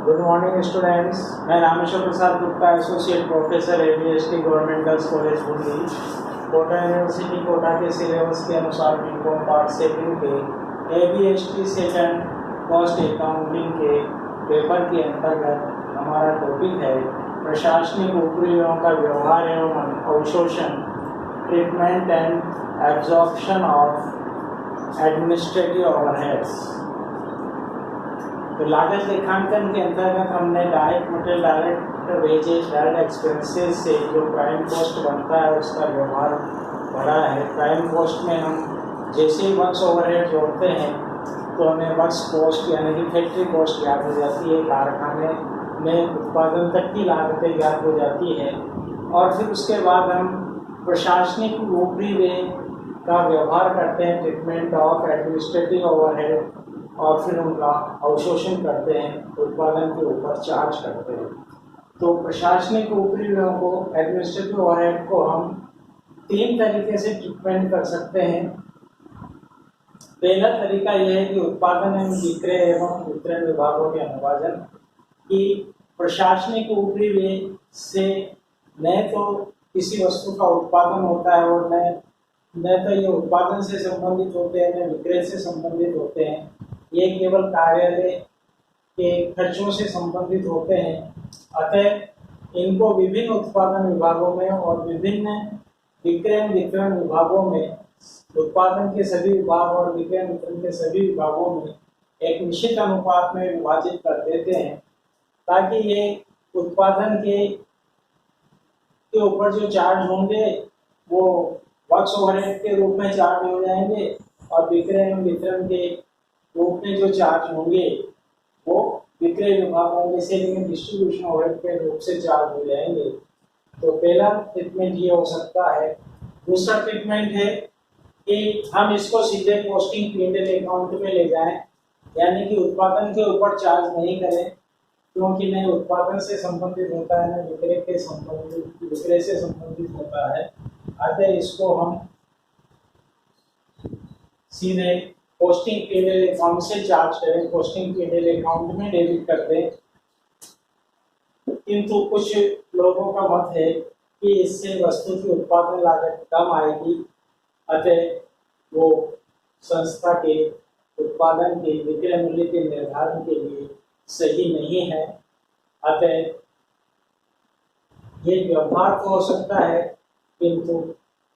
Good morning students. मैं Rameshwar Prasad Gupta, associate professor ABST government girls college Bundi, Kota university Kota के syllabus के अनुसार बीकॉम पार्ट सेकंड के ABST सेकंड कॉस्ट अकाउंटिंग के पेपर के अंतर्गत हमारा टॉपिक है प्रशासनिक उपरियों का व्यवहार एवं अवशोषण, treatment and absorption of administrative overheads. तो लागत लेखांकन के अंतर्गत हमने direct material, direct wages, direct expenses से जो प्राइम कॉस्ट बनता है उसका व्यवहार बढ़ा है। प्राइम कॉस्ट में हम जैसे ही वर्क्स ओवरहेड जोड़ते हैं तो हमें वर्क्स कॉस्ट यानी कि फैक्ट्री कॉस्ट याद हो जाती है, कारखाने में उत्पादन तक की लागतें याद हो जाती है, और फिर उसके बाद हम प्रशासनिक ऊपरी व्यय का व्यवहार करते हैं, ट्रीटमेंट ऑफ एडमिनिस्ट्रेटिव ओवरहेड, और फिर उनका अवशोषण करते हैं, उत्पादन के ऊपर चार्ज करते हैं। तो प्रशासनिक ऊपरी व्ययों को, एडमिनिस्ट्रेटिव ओवरहेड को हम तीन तरीके से ट्रीटमेंट कर सकते हैं। पहला तरीका यह है कि उत्पादन एवं विक्रय एवं वितरण विभागों के अनुवादन कि प्रशासनिक ऊपरी व्यय से न तो किसी वस्तु का उत्पादन होता है और न तो ये उत्पादन से संबंधित होते हैं, न विक्रय से संबंधित होते हैं। ये केवल कार्यालय के खर्चों से संबंधित होते हैं। अतः इनको विभिन्न उत्पादन विभागों में और विभिन्न विक्रय वितरण विभागों में, उत्पादन के सभी विभाग और विक्रय वितरण के सभी विभागों में एक निश्चित अनुपात में विभाजित कर देते हैं, ताकि ये उत्पादन के ऊपर जो चार्ज होंगे वो वर्क्स ओवरहेड के रूप में चार्ज हो जाएंगे, और विक्रय एवं वितरण के रूप में जो चार्ज होंगे वो विक्रय विभागों में से लेकिन डिस्ट्रीब्यूशन ओवरहेड के रूप से चार्ज हो जाएंगे। तो पहला ट्रीटमेंट ये हो सकता है। दूसरा ट्रीटमेंट है कि हम इसको सीधे पोस्टिंग P&L अकाउंट में ले जाएं, यानी कि उत्पादन के ऊपर चार्ज नहीं करें, क्योंकि न उत्पादन से संबंधित होता है न विक्रय से संबंधित होता है। अतः इसको हम सीधे पोस्टिंग P&L अकाउंट से चार्ज करें, पोस्टिंग P&L अकाउंट में डेबिट कर दें। किंतु कुछ लोगों का मत है कि इससे वस्तु की उत्पादन लागत कम आएगी, अतः वो संस्था के उत्पादन के विक्रय मूल्य के निर्धारण के लिए सही नहीं है। अतः ये व्यवहार तो हो सकता है, किंतु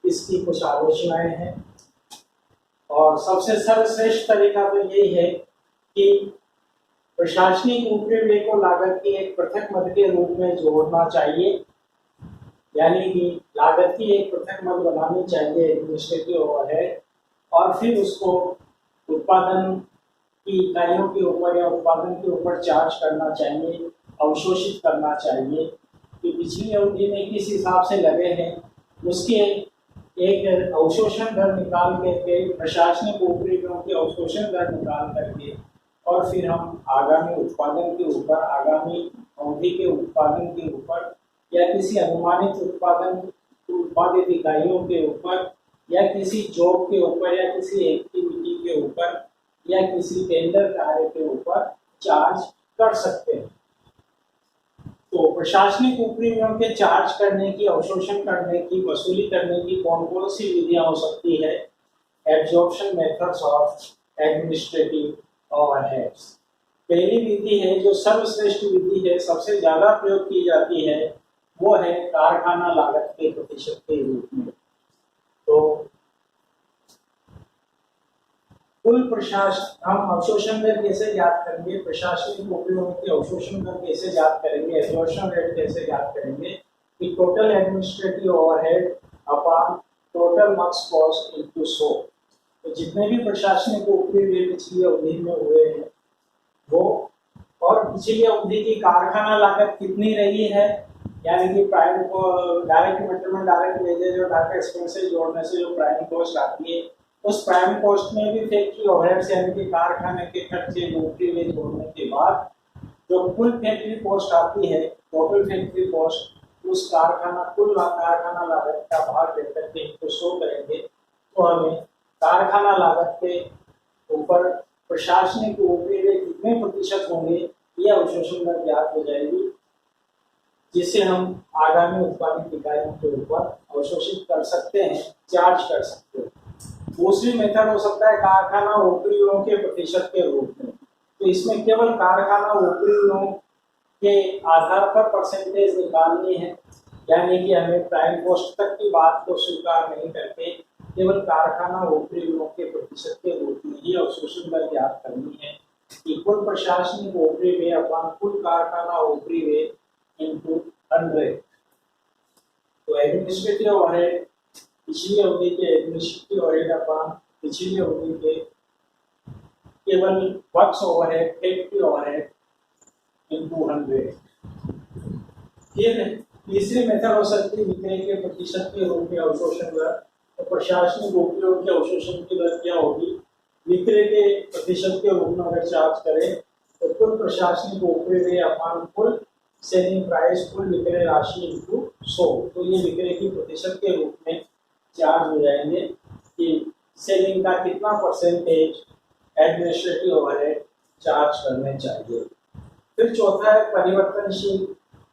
इसकी कुछ आलोचनाएं हैं। और सबसे सर्वश्रेष्ठ तरीका तो यही है कि प्रशासनिक ऊपरी व्यय को लागत की एक पृथक मद के रूप में जोड़ना चाहिए, यानी कि लागत की एक पृथक मद बनानी चाहिए एडमिनिस्ट्रेटिव ओवरहेड, और फिर उसको उत्पादन की इकाइयों के ऊपर या उत्पादन के ऊपर चार्ज करना चाहिए, अवशोषित करना चाहिए कि पिछली अवधि में किस हिसाब से लगे हैं उसके एक अवशोषण दर निकाल करके, प्रशासनिक ऊपरी व्ययों की अवशोषण दर निकाल करके, और फिर हम आगामी उत्पादन के ऊपर, आगामी अवधि के उत्पादन के ऊपर, या किसी अनुमानित उत्पादित इकाइयों के ऊपर, या किसी जॉब के ऊपर, या किसी एक्टिविटी के ऊपर, या किसी टेंडर कार्य के ऊपर चार्ज कर सकते हैं। तो प्रशासनिक ऊपरी व्ययों के चार्ज करने की, अवशोषण करने की, वसूली करने की कौन कौन सी विधियां हो सकती है? Absorption methods of administrative overheads. पहली विधि है, जो सर्वश्रेष्ठ विधि है, सबसे ज्यादा प्रयोग की जाती है, वो है कारखाना लागत के प्रतिशत के रूप में। तो कुल प्रशासन, हम अवशोषण दर कैसे ज्ञात करेंगे, प्रशासनिक उपरियों की अवशोषण दर कैसे ज्ञात करेंगे, एब्जॉर्प्शन रेट कैसे ज्ञात करेंगे कि total administrative overhead upon total works cost into 100। तो जितने भी प्रशासनिक उपरी व्यय पिछली अवधि में हुए हैं वो, और पिछली अवधि की कारखाना लागत कितनी रही है, यानी कि प्राइम को डायरेक्ट मटेरियल, डायरेक्ट वेजेज और डायरेक्ट एक्सपेंसेस जोड़ने से जो प्राइम कॉस्ट आती है, उस प्राइम कॉस्ट में भी फैक्ट्री ओवरहेड्स यानी कि कारखाने के खर्चे ऊपरी व्यय जोड़ने के बाद जो कुल फैक्ट्री कॉस्ट आती है, टोटल फैक्ट्री कॉस्ट, उस कुल कारखाना लागत का भाग देकर के इनको 100 करेंगे, तो हमें कारखाना लागत के ऊपर प्रशासनिक ऊपरी व्यय कितने प्रतिशत होंगे ये अवशोषण दर ज्ञात हो जाएगी, जिससे हम आगामी उत्पादित इकाइयों के ऊपर अवशोषित कर सकते हैं, चार्ज कर सकते हैं। दूसरी मेथड हो सकता है कारखाना उपरिव्ययों के प्रतिशत के रूप में। तो इसमें केवल कारखाना उपरिव्ययों के आधार पर परसेंटेज निकालनी है, यानी कि हमें प्राइम कॉस्ट तक की बात को स्वीकार नहीं करके केवल कारखाना उपरिव्ययों के प्रतिशत के रूप में ही अवशोषण दर ज्ञात करनी है कि कुल प्रशासनिक ऊपरी व्यय अपॉन कुल कारखाना ऊपरी व्यय इनटू 100। तो एडमिनिस्ट्रेटिव ओवरहेड पिछली अवधि के एडमिनिस्ट्रेटिव ओवरहेड अपॉन पिछली अवधि के केवल works overhead, factory overhead into 100। फिर तीसरी मेथड हो सकती है विक्रय के प्रतिशत के रूप में अवशोषण दर। तो प्रशासनिक उपयोग के अवशोषण की दर क्या होगी, विक्रय के प्रतिशत के रूप में अगर चार्ज करें तो कुल प्रशासनिक उपयोग व्यय अपॉन कुल सेलिंग प्राइस, कुल विक्रय राशि इंटू 100। तो ये विक्रय की प्रतिशत के रूप में चार्ज हो जाएंगे कि सेलिंग का कितना परसेंटेज एडमिनिस्ट्रेटिव ओवरहेड चार्ज करने चाहिए। फिर चौथा है परिवर्तनशील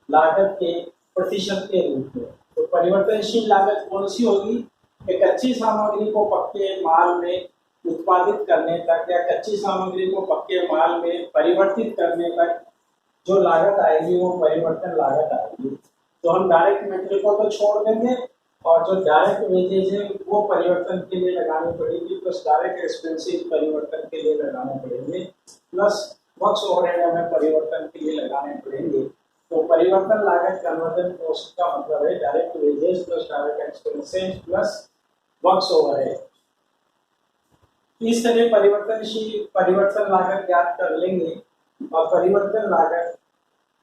लागत के प्रतिशत के रूप में। तो परिवर्तनशील लागत कौन सी होगी, एक कच्ची सामग्री को पक्के माल में उत्पादित करने तक या कच्ची सामग्री को पक्के माल में परिवर्तित करने तक जो लागत आएगी वो परिवर्तन लागत आएगी। तो हम डायरेक्ट मेटेरियल को तो छोड़ देंगे और जो डायरेक्ट वेजेज है वो परिवर्तन के लिए लगानी पड़ेगी, प्लस डायरेक्ट एक्सपेंसेस परिवर्तन के लिए लगाने पड़ेंगे, प्लस वर्क्स ओवरहेड हमें परिवर्तन के लिए लगाने पड़ेंगे। तो परिवर्तन लागत कन्वर्जन कॉस्ट का मतलब है direct wages plus direct expenses plus works overhead. इस तरह परिवर्तन लागत ज्ञात कर लेंगे और परिवर्तन लागत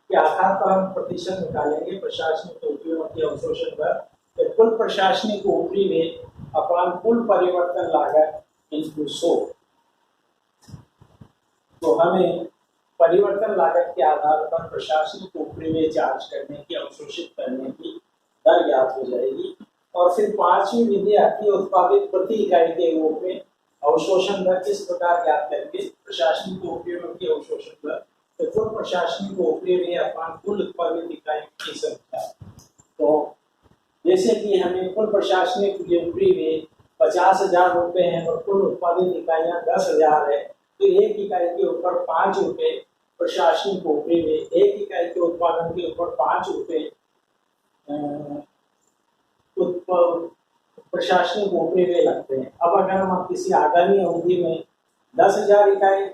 के आधार पर हम प्रतिशत निकालेंगे प्रशासनिक उपरिव्ययों की अवशोषण दर। तो कुल प्रशासनिक ऊपरी व्यय अपॉन कुल परिवर्तन लागत इंटू 100। तो हमें परिवर्तन लागत के आधार पर प्रशासनिक ऊपरी व्यय चार्ज करने की, अवशोषित करने की दर ज्ञात हो जाएगी। और फिर पांचवी विधि आती है उत्पादित प्रति इकाई के रूप में अवशोषण दर किस प्रकार ज्ञात करेंगे, प्रशासनिक उपरिव्ययों की अवशोषण दर। तो कुल प्रशासनिक ऊपरी व्यय अपॉन कुल उत्पादित इकाइयों की संख्या। तो जैसे कि हमें कुल प्रशासनिक ऊपरी व्यय 50,000 रुपये है और कुल उत्पादित इकाइयां 10,000 है, तो एक इकाई के ऊपर 5 रुपये प्रशासनिक ऊपरी व्यय, एक इकाई के उत्पादन के ऊपर 5 रुपये प्रशासनिक ऊपरी व्यय लगते हैं। अब अगर हम किसी आगामी अवधि में 10,000 इकाई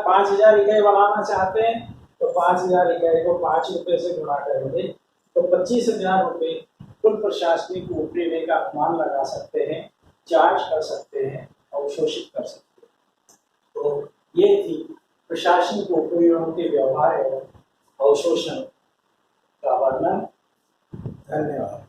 5,000 इकाई बनाना चाहते हैं तो 5,000 इकाई को 5 रुपये से गुणा करेंगे तो 25,000 रुपये कुल प्रशासनिक ऊपरी व्यय का अनुमान लगा सकते हैं, चार्ज कर सकते हैं, अवशोषित कर सकते हैं। तो ये थी प्रशासनिक उपरिव्ययों के व्यवहार एवं अवशोषण का वर्णन। धन्यवाद।